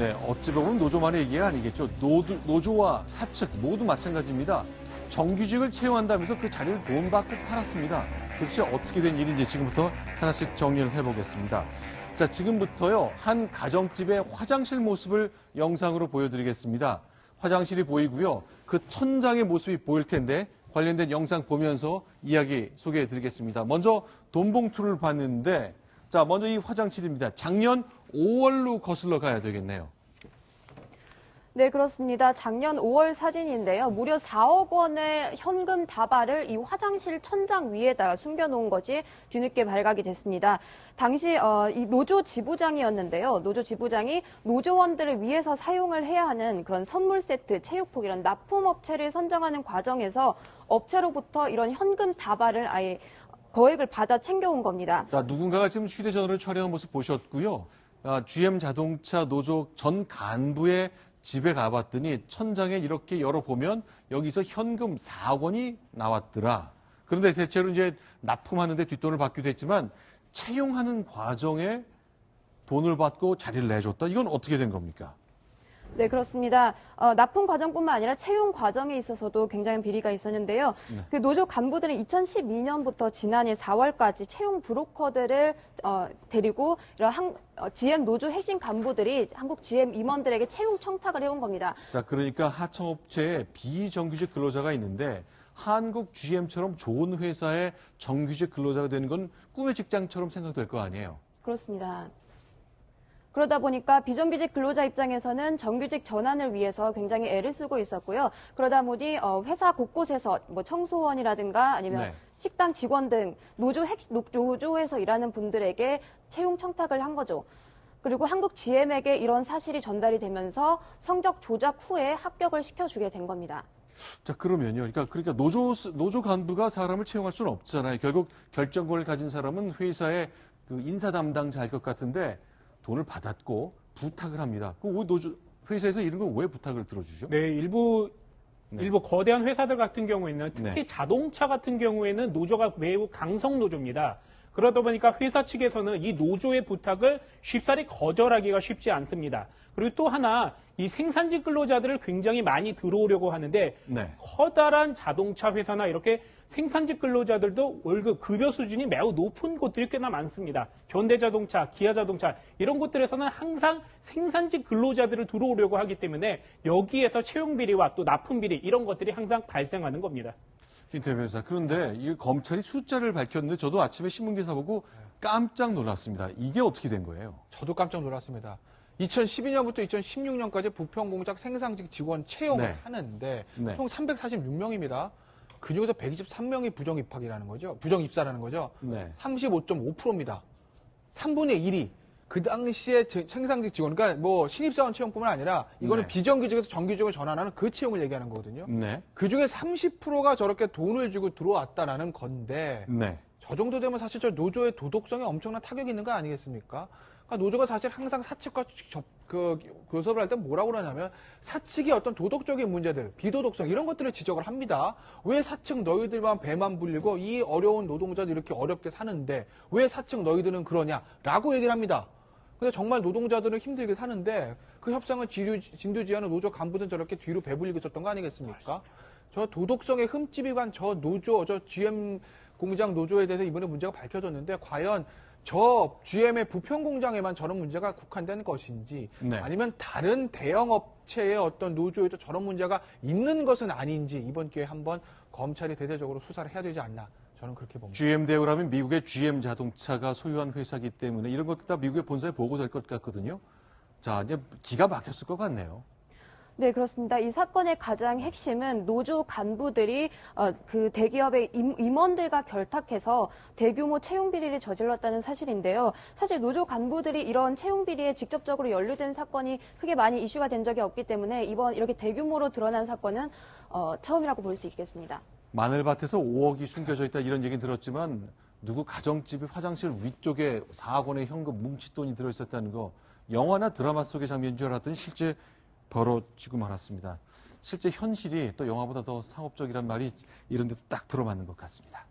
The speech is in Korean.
네, 어찌 보면 노조만의 얘기가 아니겠죠. 노조와 사측 모두 마찬가지입니다. 정규직을 채용한다면서 그 자리를 돈 받고 팔았습니다. 도대체 어떻게 된 일인지 지금부터 하나씩 정리를 해보겠습니다. 자, 지금부터요, 한 가정집의 화장실 모습을 영상으로 보여드리겠습니다. 화장실이 보이고요, 그 천장의 모습이 보일 텐데 관련된 영상 보면서 이야기 소개해드리겠습니다. 먼저 돈봉투를 봤는데, 자, 먼저 이 화장실입니다. 작년 5월로 거슬러 가야 되겠네요. 네, 그렇습니다. 작년 5월 사진인데요. 무려 4억 원의 현금 다발을 이 화장실 천장 위에다가 숨겨놓은 것이 뒤늦게 발각이 됐습니다. 당시 이 노조 지부장이었는데요. 노조 지부장이 노조원들을 위해서 사용을 해야 하는 그런 선물 세트, 체육복 이런 납품업체를 선정하는 과정에서 업체로부터 이런 현금 다발을 아예 거액을 받아 챙겨온 겁니다. 자, 누군가가 지금 휴대전화를 촬영한 모습 보셨고요. GM 자동차 노조 전 간부의 집에 가봤더니 천장에 이렇게 열어보면 여기서 현금 4억 원이 나왔더라. 그런데 대체로 이제 납품하는데 뒷돈을 받기도 했지만 채용하는 과정에 돈을 받고 자리를 내줬다. 이건 어떻게 된 겁니까? 네, 그렇습니다. 납품 과정뿐만 아니라 채용 과정에 있어서도 굉장히 비리가 있었는데요. 네. 그 노조 간부들은 2012년부터 지난해 4월까지 채용 브로커들을 데리고 이런 GM 노조 핵심 간부들이 한국 GM 임원들에게 채용 청탁을 해온 겁니다. 자, 그러니까 하청업체에 비정규직 근로자가 있는데 한국 GM처럼 좋은 회사의 정규직 근로자가 되는 건 꿈의 직장처럼 생각될 거 아니에요? 그렇습니다. 그러다 보니까 비정규직 근로자 입장에서는 정규직 전환을 위해서 굉장히 애를 쓰고 있었고요. 그러다 보니 회사 곳곳에서 뭐 청소원이라든가 아니면 네. 식당 직원 등 노조에서 일하는 분들에게 채용 청탁을 한 거죠. 그리고 한국 GM에게 이런 사실이 전달이 되면서 성적 조작 후에 합격을 시켜주게 된 겁니다. 자, 그러면요. 그러니까 노조 간부가 사람을 채용할 수는 없잖아요. 결국 결정권을 가진 사람은 회사의 그 인사 담당자일 것 같은데 돈을 받았고 부탁을 합니다. 그 회사에서 이런 걸 왜 부탁을 들어주죠? 네, 일부 거대한 회사들 같은 경우에는 특히 네. 자동차 같은 경우에는 노조가 매우 강성 노조입니다. 그러다 보니까 회사 측에서는 이 노조의 부탁을 쉽사리 거절하기가 쉽지 않습니다. 그리고 또 하나 이 생산직 근로자들을 굉장히 많이 들어오려고 하는데 네. 커다란 자동차 회사나 이렇게 생산직 근로자들도 월급 급여 수준이 매우 높은 곳들이 꽤나 많습니다. 현대자동차, 기아자동차 이런 곳들에서는 항상 생산직 근로자들을 들어오려고 하기 때문에 여기에서 채용 비리와 또 납품 비리 이런 것들이 항상 발생하는 겁니다. 김태현 변호사, 그런데 이 검찰이 숫자를 밝혔는데 저도 아침에 신문기사 보고 깜짝 놀랐습니다. 이게 어떻게 된 거예요? 저도 깜짝 놀랐습니다. 2012년부터 2016년까지 부평공장 생산직 직원 채용을 네. 하는데 네. 총 346명입니다. 그중에서 123명이 부정입학이라는 거죠. 부정입사라는 거죠. 네. 35.5%입니다. 3분의 1이 그 당시에 생산직 직원, 그러니까 뭐 신입사원 채용뿐만 아니라 이거는 네. 비정규직에서 정규직을 전환하는 그 채용을 얘기하는 거거든요. 네. 그중에 30%가 저렇게 돈을 주고 들어왔다라는 건데 네. 저 정도 되면 사실 저 노조의 도덕성에 엄청난 타격이 있는 거 아니겠습니까? 그러니까 노조가 사실 항상 사측과 교섭을 할 때 뭐라고 그러냐면 사측이 어떤 도덕적인 문제들, 비도덕성 이런 것들을 지적을 합니다. 왜 사측 너희들만 배만 불리고 이 어려운 노동자들 이렇게 어렵게 사는데 왜 사측 너희들은 그러냐라고 얘기를 합니다. 근데 정말 노동자들은 힘들게 사는데 그 협상을 진두지휘하는 노조 간부들은 저렇게 뒤로 배불리고 있었던 거 아니겠습니까? 저 도덕성에 흠집이 간 저 노조, 저 GM 공장 노조에 대해서 이번에 문제가 밝혀졌는데 과연 저 GM의 부평 공장에만 저런 문제가 국한된 것인지 네. 아니면 다른 대형 업체의 어떤 노조에도 저런 문제가 있는 것은 아닌지 이번 기회에 한번 검찰이 대대적으로 수사를 해야 되지 않나 저는 그렇게 봅니다. GM 대우라면 미국의 GM 자동차가 소유한 회사이기 때문에 이런 것도 다 미국의 본사에 보고될 것 같거든요. 자, 이제 기가 막혔을 것 같네요. 네, 그렇습니다. 이 사건의 가장 핵심은 노조 간부들이 그 대기업의 임원들과 결탁해서 대규모 채용 비리를 저질렀다는 사실인데요. 사실 노조 간부들이 이런 채용 비리에 직접적으로 연루된 사건이 크게 많이 이슈가 된 적이 없기 때문에 이번 이렇게 대규모로 드러난 사건은 처음이라고 볼 수 있겠습니다. 마늘밭에서 5억이 숨겨져 있다 이런 얘기 들었지만 누구 가정집의 화장실 위쪽에 4억 원의 현금 뭉칫돈이 들어있었다는 거 영화나 드라마 속의 장면인 줄 알았더니 실제 벌어지고 말았습니다. 실제 현실이 또 영화보다 더 상업적이란 말이 이런 데도 딱 들어맞는 것 같습니다.